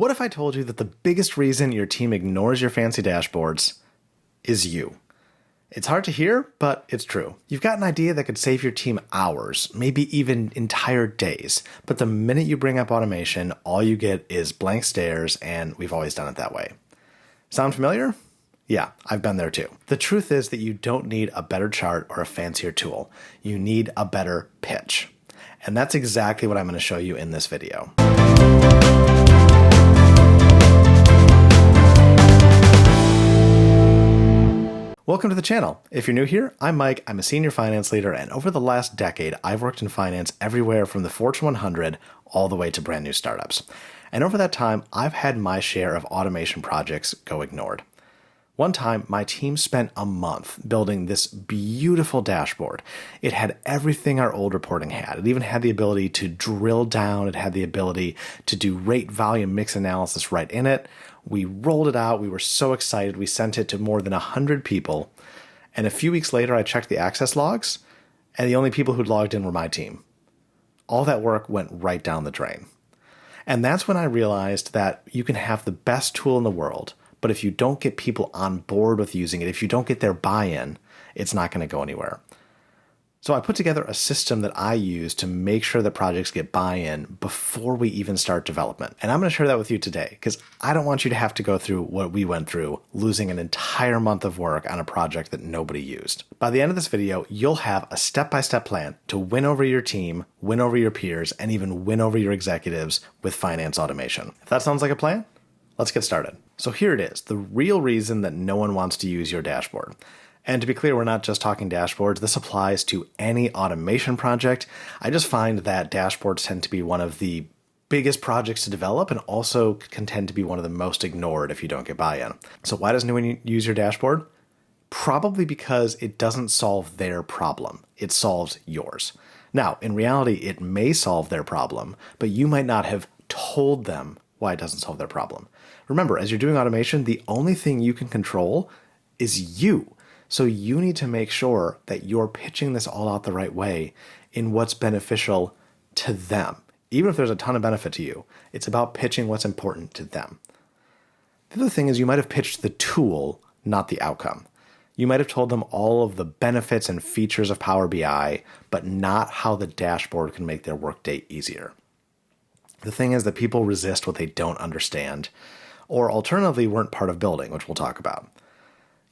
What if I told you that the biggest reason your team ignores your fancy dashboards is you? It's hard to hear, but it's true. You've got an idea that could save your team hours, maybe even entire days. But the minute you bring up automation, all you get is blank stares, and we've always done it that way. Sound familiar? Yeah, I've been there too. The truth is that you don't need a better chart or a fancier tool. You need a better pitch. And that's exactly what I'm going to show you in this video. Welcome to the channel. If you're new here, I'm Mike. I'm a senior finance leader, and over the last decade, I've worked in finance everywhere from the Fortune 100 all the way to brand new startups. And over that time, I've had my share of automation projects go ignored. One time, my team spent a month building this beautiful dashboard. It had everything our old reporting had. It even had the ability to drill down. It had the ability to do rate volume mix analysis right in it. We rolled it out. We were so excited. We sent it to more than 100 people. And a few weeks later, I checked the access logs, and the only people who'd logged in were my team. All that work went right down the drain. And that's when I realized that you can have the best tool in the world, but if you don't get people on board with using it, if you don't get their buy-in, it's not going to go anywhere. So I put together a system that I use to make sure that projects get buy-in before we even start development. And I'm going to share that with you today because I don't want you to have to go through what we went through, losing an entire month of work on a project that nobody used. By the end of this video, you'll have a step-by-step plan to win over your team, win over your peers, and even win over your executives with finance automation. If that sounds like a plan, let's get started. So here it is, the real reason that no one wants to use your dashboard. And to be clear, we're not just talking dashboards. This applies to any automation project. I just find that dashboards tend to be one of the biggest projects to develop and also can tend to be one of the most ignored if you don't get buy-in. So why does no one use your dashboard? Probably because it doesn't solve their problem. It solves yours. Now, in reality, it may solve their problem, but you might not have told them why it doesn't solve their problem. Remember, as you're doing automation, the only thing you can control is you. So you need to make sure that you're pitching this all out the right way in what's beneficial to them. Even if there's a ton of benefit to you, it's about pitching what's important to them. The other thing is you might have pitched the tool, not the outcome. You might have told them all of the benefits and features of Power BI, but not how the dashboard can make their workday easier. The thing is that people resist what they don't understand, or alternatively weren't part of building, which we'll talk about.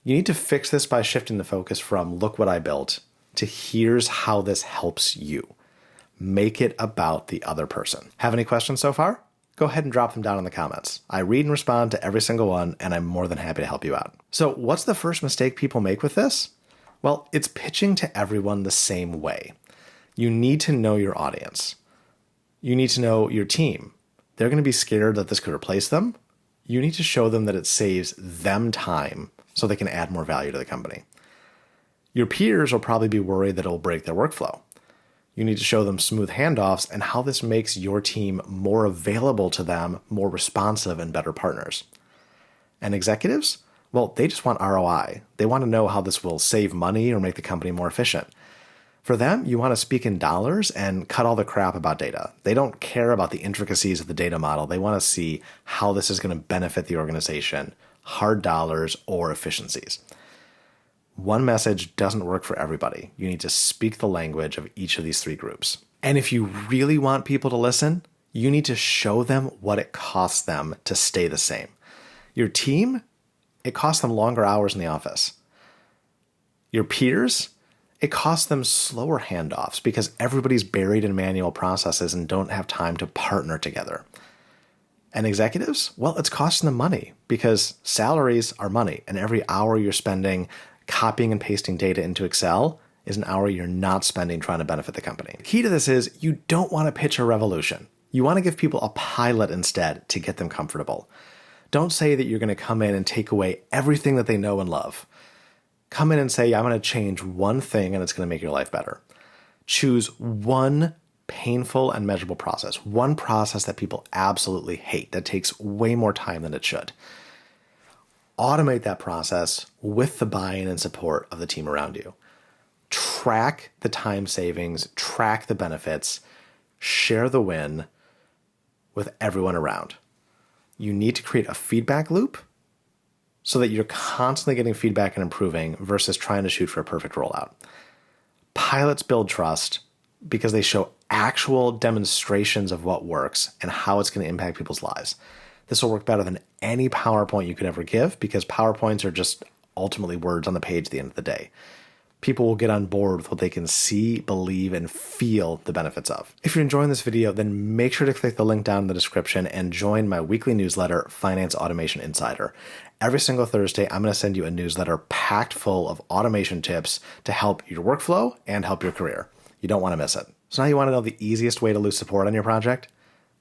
You need to fix this by shifting the focus from look what I built to here's how this helps you. Make it about the other person. Have any questions so far? Go ahead and drop them down in the comments. I read and respond to every single one, and I'm more than happy to help you out. So what's the first mistake people make with this? Well, it's pitching to everyone the same way. You need to know your audience. You need to know your team. They're going to be scared that this could replace them. You need to show them that it saves them time so they can add more value to the company. Your peers will probably be worried that it will break their workflow. You need to show them smooth handoffs and how this makes your team more available to them, more responsive, and better partners. And executives? Well, they just want ROI. They want to know how this will save money or make the company more efficient. For them, you want to speak in dollars and cut all the crap about data. They don't care about the intricacies of the data model. They want to see how this is going to benefit the organization, hard dollars or efficiencies. One message doesn't work for everybody. You need to speak the language of each of these three groups. And if you really want people to listen, you need to show them what it costs them to stay the same. Your team, it costs them longer hours in the office. Your peers, it costs them slower handoffs because everybody's buried in manual processes and don't have time to partner together. And executives, well, it's costing them money because salaries are money, and every hour you're spending copying and pasting data into Excel is an hour you're not spending trying to benefit the company. The key to this is you don't want to pitch a revolution. You want to give people a pilot instead to get them comfortable. Don't say that you're going to come in and take away everything that they know and love. Come in and say, I'm going to change one thing and it's going to make your life better. Choose one painful and measurable process, one process that people absolutely hate, that takes way more time than it should. Automate that process with the buy-in and support of the team around you. Track the time savings, track the benefits, share the win with everyone around. You need to create a feedback loop so that you're constantly getting feedback and improving versus trying to shoot for a perfect rollout. Pilots build trust because they show actual demonstrations of what works and how it's going to impact people's lives. This will work better than any PowerPoint you could ever give because PowerPoints are just ultimately words on the page at the end of the day. People will get on board with what they can see, believe, and feel the benefits of. If you're enjoying this video, then make sure to click the link down in the description and join my weekly newsletter, Finance Automation Insider. Every single Thursday, I'm going to send you a newsletter packed full of automation tips to help your workflow and help your career. You don't want to miss it. So now you want to know the easiest way to lose support on your project?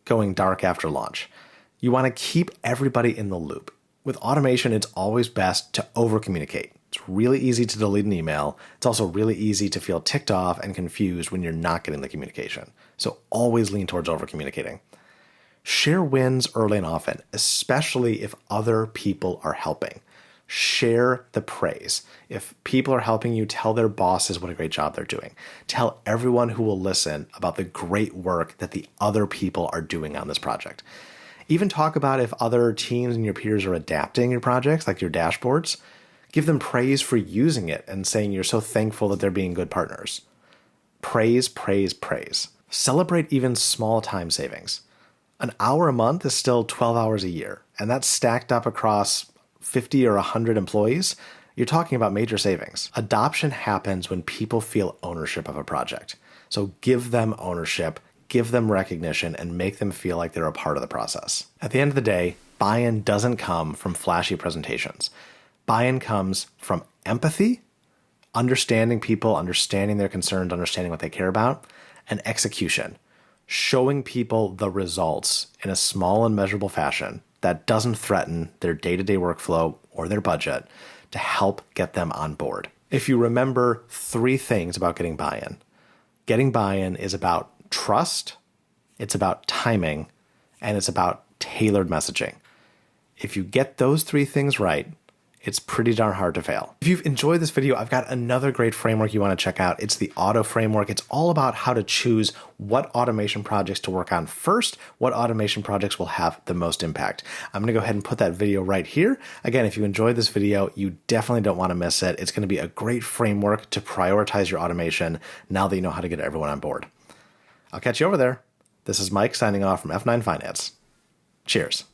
Going dark after launch. You want to keep everybody in the loop. With automation, it's always best to over-communicate. It's really easy to delete an email. It's also really easy to feel ticked off and confused when you're not getting the communication. So always lean towards over-communicating. Share wins early and often, especially if other people are helping. Share the praise. If people are helping you, tell their bosses what a great job they're doing. Tell everyone who will listen about the great work that the other people are doing on this project. Even talk about if other teams and your peers are adapting your projects, like your dashboards. Give them praise for using it and saying you're so thankful that they're being good partners. Praise, praise, praise. Celebrate even small time savings. An hour a month is still 12 hours a year, and that's stacked up across 50 or 100 employees. You're talking about major savings. Adoption happens when people feel ownership of a project. So give them ownership, give them recognition, and make them feel like they're a part of the process. At the end of the day, buy-in doesn't come from flashy presentations. Buy-in comes from empathy, understanding people, understanding their concerns, understanding what they care about, and execution. Showing people the results in a small and measurable fashion that doesn't threaten their day-to-day workflow or their budget to help get them on board. If you remember 3 things about getting buy-in is about trust, it's about timing, and it's about tailored messaging. If you get those 3 things right, it's pretty darn hard to fail. If you've enjoyed this video, I've got another great framework you want to check out. It's the Auto Framework. It's all about how to choose what automation projects to work on first, what automation projects will have the most impact. I'm going to go ahead and put that video right here. Again, if you enjoyed this video, you definitely don't want to miss it. It's going to be a great framework to prioritize your automation now that you know how to get everyone on board. I'll catch you over there. This is Mike signing off from F9 Finance. Cheers.